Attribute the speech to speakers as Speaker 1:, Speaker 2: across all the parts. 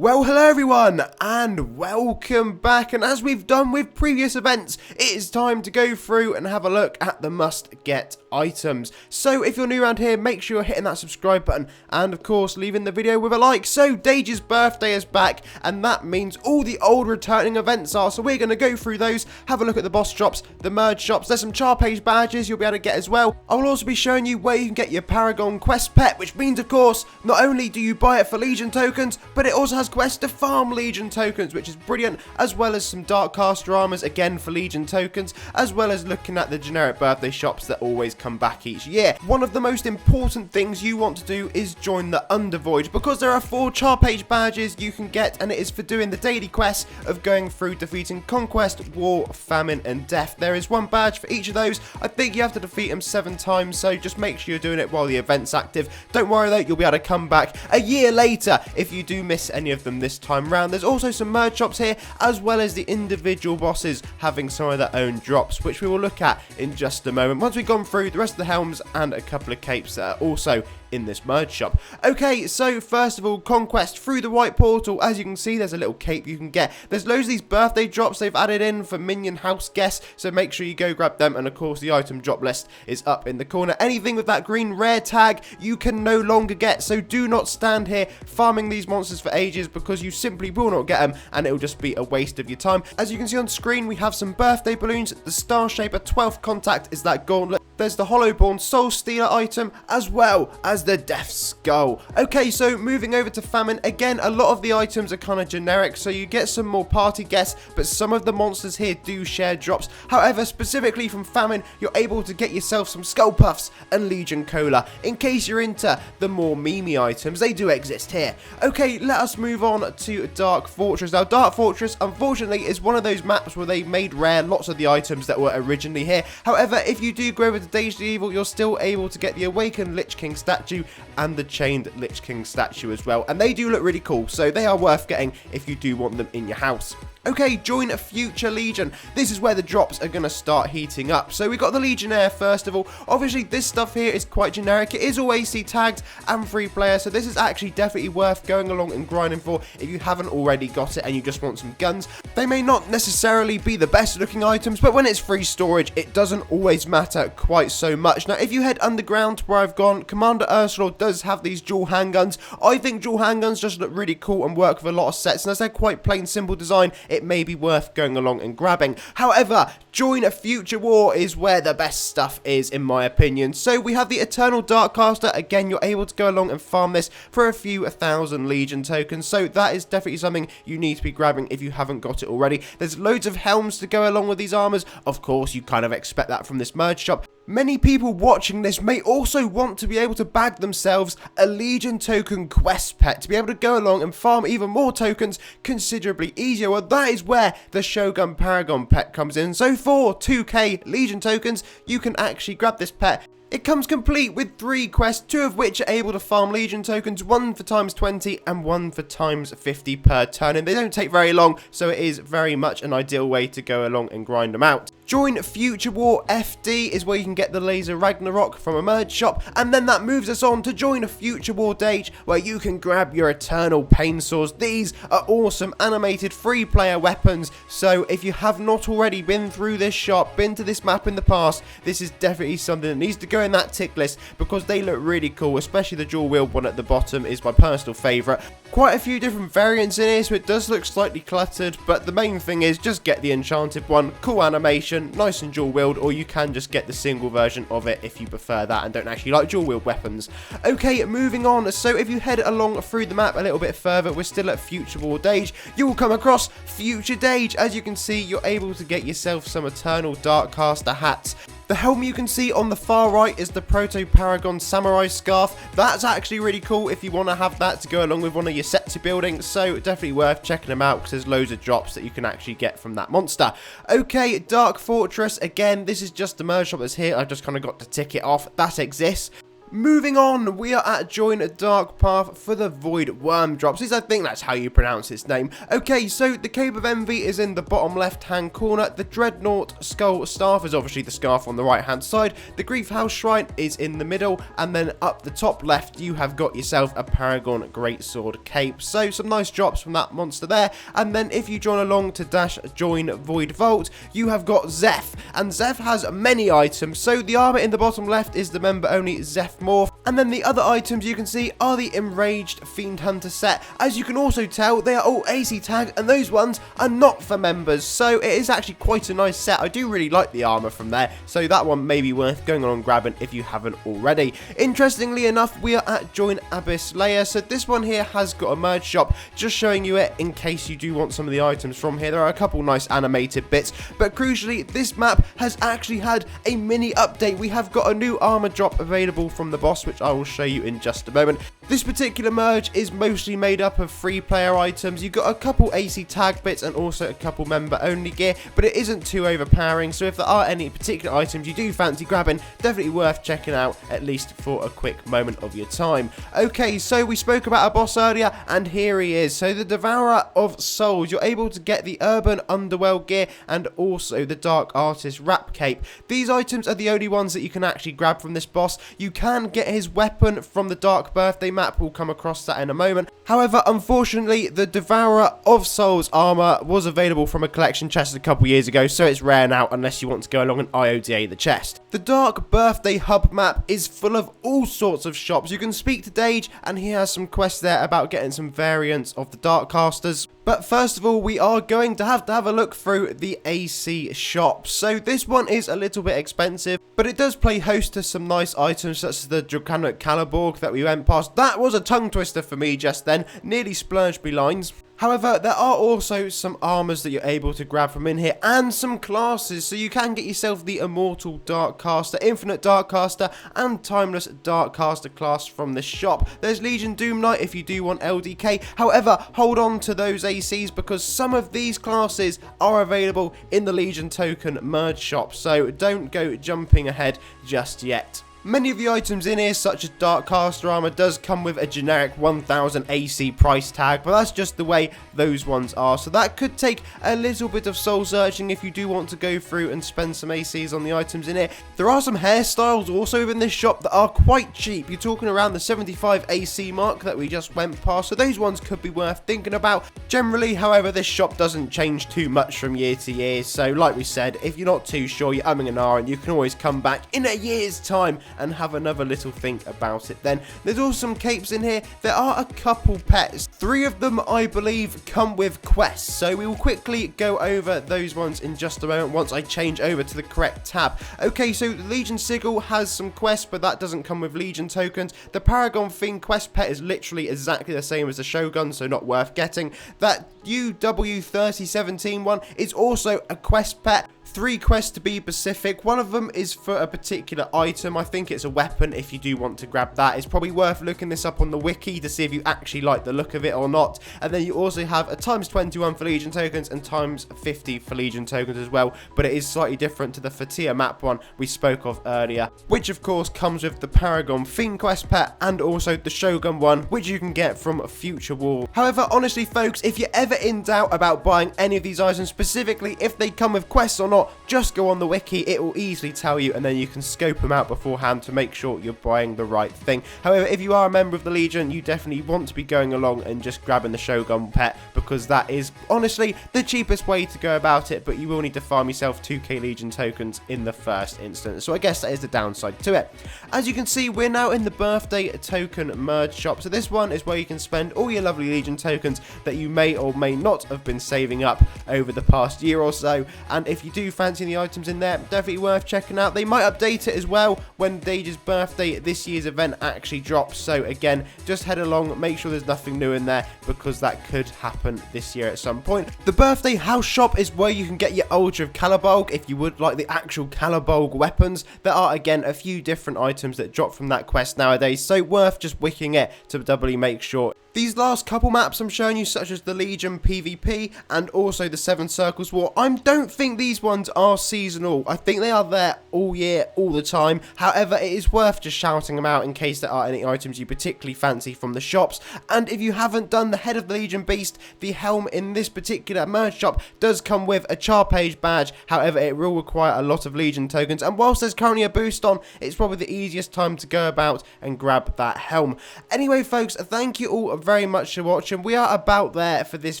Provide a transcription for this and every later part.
Speaker 1: Well, hello everyone, and welcome back, and as we've done with previous events, it is time to go through and have a look at the must-get items. So, if you're new around here, make sure you're hitting that subscribe button, and of course, leaving the video with a like. So, Dage's birthday is back, and that means all the old returning events are, so we're going to go through those, have a look at the boss shops, the merge shops, there's some Char page badges you'll be able to get as well. I will also be showing you where you can get your Paragon quest pet, which means, of course, not only do you buy it for Legion tokens, but it also has quest to farm Legion tokens, which is brilliant, as well as some dark Caster Amors again for Legion tokens, as well as looking at the generic birthday shops that always come back each year. One of the most important things you want to do is join the Undervoid, because there are 4 Char page badges you can get, and it is for doing the daily quests of going through defeating Conquest, War, Famine and Death. There is 1 badge for each of those. I think you have to defeat them 7 times, so just make sure you're doing it while the event's active. Don't worry though, you'll be able to come back a year later if you do miss any of them this time round. There's also some merge shops here, as well as the individual bosses having some of their own drops, which we will look at in just a moment once we've gone through the rest of the helms and a couple of capes that are also in this merge shop. Okay, so first of all, Conquest through the white portal. As you can see, there's a little cape you can get. There's loads of these birthday drops they've added in for minion house guests, so make sure you go grab them. And of course, the item drop list is up in the corner. Anything with that green rare tag you can no longer get, so do not stand here farming these monsters for ages, because you simply will not get them and it'll just be a waste of your time. As you can see on screen, we have some birthday balloons. The Star Shaper 12th contact is that gauntlet. There's the Hollowborn Soul Stealer item, as well as the Death Skull. Okay, so moving over to Famine. Again, a lot of the items are kind of generic, so you get some more party guests, but some of the monsters here do share drops. However, specifically from Famine, you're able to get yourself some Skull Puffs and Legion Cola. In case you're into the more memey items, they do exist here. Okay, let us move on to Dark Fortress. Now, Dark Fortress, unfortunately, is one of those maps where they made rare lots of the items that were originally here. However, if you do go over to Dage the Evil, you're still able to get the Awakened Lich King statue and the Chained Lich King statue as well, and they do look really cool, so they are worth getting if you do want them in your house. Okay, join a Future Legion. This is where the drops are going to start heating up. So we got the Legionnaire first of all. Obviously, this stuff here is quite generic. It is all AC tagged and free player, so this is actually definitely worth going along and grinding for if you haven't already got it and you just want some guns. They may not necessarily be the best looking items, but when it's free storage, it doesn't always matter quite so much. Now, if you head underground where I've gone, Commander Ursula does have these dual handguns. I think dual handguns just look really cool and work with a lot of sets, and as they're quite plain simple design, it may be worth going along and grabbing. However, join a Future War is where the best stuff is, in my opinion. So we have the Eternal Darkcaster. Again, you're able to go along and farm this for a few 1,000 Legion tokens, so that is definitely something you need to be grabbing if you haven't got it already. There's loads of helms to go along with these armors. Of course, you kind of expect that from this merge shop. Many people watching this may also want to be able to bag themselves a Legion token quest pet to be able to go along and farm even more tokens considerably easier. Well, that is where the Shogun Paragon pet comes in. So for 2k Legion tokens, you can actually grab this pet. It comes complete with 3 quests, 2 of which are able to farm Legion tokens, 1 for times 20 and 1 for times 50 per turn. And they don't take very long, so it is very much an ideal way to go along and grind them out. Join Future War FD is where you can get the Laser Ragnarok from a merge shop, and then that moves us on to join a Future War Dage, where you can grab your Eternal Painsaws. These are awesome animated free player weapons, so if you have not already been through this shop, been to this map in the past, this is definitely something that needs to go in that tick list, because they look really cool. Especially the dual wield one at the bottom is my personal favourite. Quite a few different variants in here, so it does look slightly cluttered, but the main thing is just get the enchanted one. Cool animation, nice and dual wield, or you can just get the single version of it if you prefer that and don't actually like dual wield weapons. Okay, moving on. So if you head along through the map a little bit further, we're still at Future War Dage. You will come across Future Dage. As you can see, you're able to get yourself some Eternal Darkcaster hats. The helm you can see on the far right is the Proto Paragon Samurai Scarf. That's actually really cool if you want to have that to go along with one of your sets you're building, so definitely worth checking them out because there's loads of drops that you can actually get from that monster. Okay, Dark Fortress. Again, this is just the merge shop that's here. I've just kind of got to tick it off. That exists. Moving on, we are at Join a Dark Path for the Void Worm drops. I think that's how you pronounce its name. Okay, so the Cape of Envy is in the bottom left-hand corner. The Dreadnought Skull Staff is obviously the scarf on the right-hand side. The Grief House Shrine is in the middle. And then up the top left, you have got yourself a Paragon Greatsword Cape. So some nice drops from that monster there. And then if you join along to dash join Void Vault, you have got Zeph. And Zeph has many items. So the armor in the bottom left is the member-only Zeph Morph, and then the other items you can see are the Enraged Fiend Hunter set. As you can also tell, they are all AC tagged, and those ones are not for members, so it is actually quite a nice set. I do really like the armor from there, so that one may be worth going on and grabbing if you haven't already. Interestingly enough, we are at Join Abyss Layer, so this one here has got a merge shop, just showing you it in case you do want some of the items from here. There are a couple nice animated bits, but crucially, this map has actually had a mini update. We have got a new armor drop available from the boss, which I will show you in just a moment. This particular merge is mostly made up of free player items. You've got a couple AC tag bits and also a couple member only gear, but it isn't too overpowering, so if there are any particular items you do fancy grabbing, definitely worth checking out, at least for a quick moment of your time. Okay, so we spoke about a boss earlier, and here he is. So the Devourer of Souls, you're able to get the Urban Underworld gear and also the Dark Artist Wrap Cape. These items are the only ones that you can actually grab from this boss. You can get his weapon from the Dark Birthday map, we'll come across that in a moment. However, unfortunately, the Devourer of Souls armor was available from a collection chest a couple years ago, so it's rare now unless you want to go along and IODA the chest. The Dark Birthday hub map is full of all sorts of shops. You can speak to Dage, and he has some quests there about getting some variants of the Darkcasters. But first of all, we are going to have a look through the AC shop. So this one is a little bit expensive, but it does play host to some nice items such as the Draconic Caliborg that we went past. That was a tongue twister for me just then, nearly splurged me lines. However, there are also some armors that you're able to grab from in here and some classes, so you can get yourself the Immortal Darkcaster, Infinite Darkcaster and Timeless Darkcaster class from the shop. There's Legion Doom Knight if you do want LDK. However, hold on to those ACs because some of these classes are available in the Legion token merge shop, so don't go jumping ahead just yet. Many of the items in here, such as Darkcaster armor, does come with a generic 1000 AC price tag, but that's just the way those ones are. So that could take a little bit of soul searching if you do want to go through and spend some ACs on the items in here. There are some hairstyles also within this shop that are quite cheap. You're talking around the 75 AC mark that we just went past, so those ones could be worth thinking about. Generally, however, this shop doesn't change too much from year to year, so like we said, if you're not too sure, you're umming and ahhing, you can always come back in a year's time and have another little think about it then. There's also some capes in here. There are a couple pets. 3 of them, I believe, come with quests, so we will quickly go over those ones in just a moment once I change over to the correct tab. Okay, so the Legion Sigil has some quests, but that doesn't come with Legion tokens. The Paragon Fiend quest pet is literally exactly the same as the Shogun, so not worth getting. That UW3017 one is also a quest pet. 3 quests to be specific. One of them is for a particular item. I think it's a weapon if you do want to grab that. It's probably worth looking this up on the wiki to see if you actually like the look of it or not. And then you also have a ×21 for Legion tokens and ×50 for Legion tokens as well, but it is slightly different to the Fatia map one we spoke of earlier, which of course comes with the Paragon Fiend quest pet and also the Shogun one, which you can get from Future War. However, honestly folks, if you're ever in doubt about buying any of these items, specifically if they come with quests or not, just go on the wiki, it will easily tell you, and then you can scope them out beforehand to make sure you're buying the right thing. However, if you are a member of the Legion, you definitely want to be going along and just grabbing the Shogun pet, because that is honestly the cheapest way to go about it, but you will need to farm yourself 2k Legion tokens in the first instance, so I guess that is the downside to it. As you can see, we're now in the birthday token merge shop, so this one is where you can spend all your lovely Legion tokens that you may or may not have been saving up over the past year or so, and if you do fancy the items in there, definitely worth checking out. They might update it as well when Dage's birthday, this year's event, actually drops, so again, just head along, make sure there's nothing new in there, because that could happen this year at some point. The birthday house shop is where you can get your Ultra of Caliborg if you would like the actual Caliborg weapons. There are again a few different items that drop from that quest nowadays, so worth just wicking it to doubly make sure These last couple maps I'm showing you, such as the Legion PvP and also the 7 Circles War, I don't think these ones are seasonal. I think they are there all year, all the time. However, it is worth just shouting them out in case there are any items you particularly fancy from the shops. And if you haven't done the Head of the Legion Beast, the helm in this particular merge shop does come with a Char page badge. However, it will require a lot of Legion tokens, and whilst there's currently a boost on, it's probably the easiest time to go about and grab that helm. Anyway folks, thank you all very much for watching. We are about there for this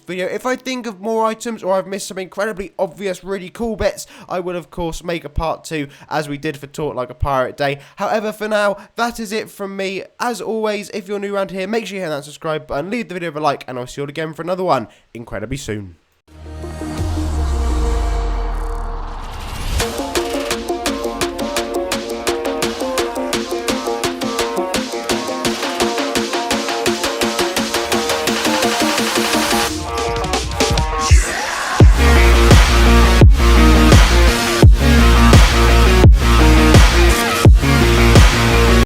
Speaker 1: video. If I think of more items or I've missed some incredibly obvious really cool bits, I will of course make a part 2 as we did for Talk Like a Pirate Day. However, for now, that is it from me. As always, if you're new around here, make sure you hit that subscribe button, leave the video a like, and I'll see you all again for another one incredibly soon.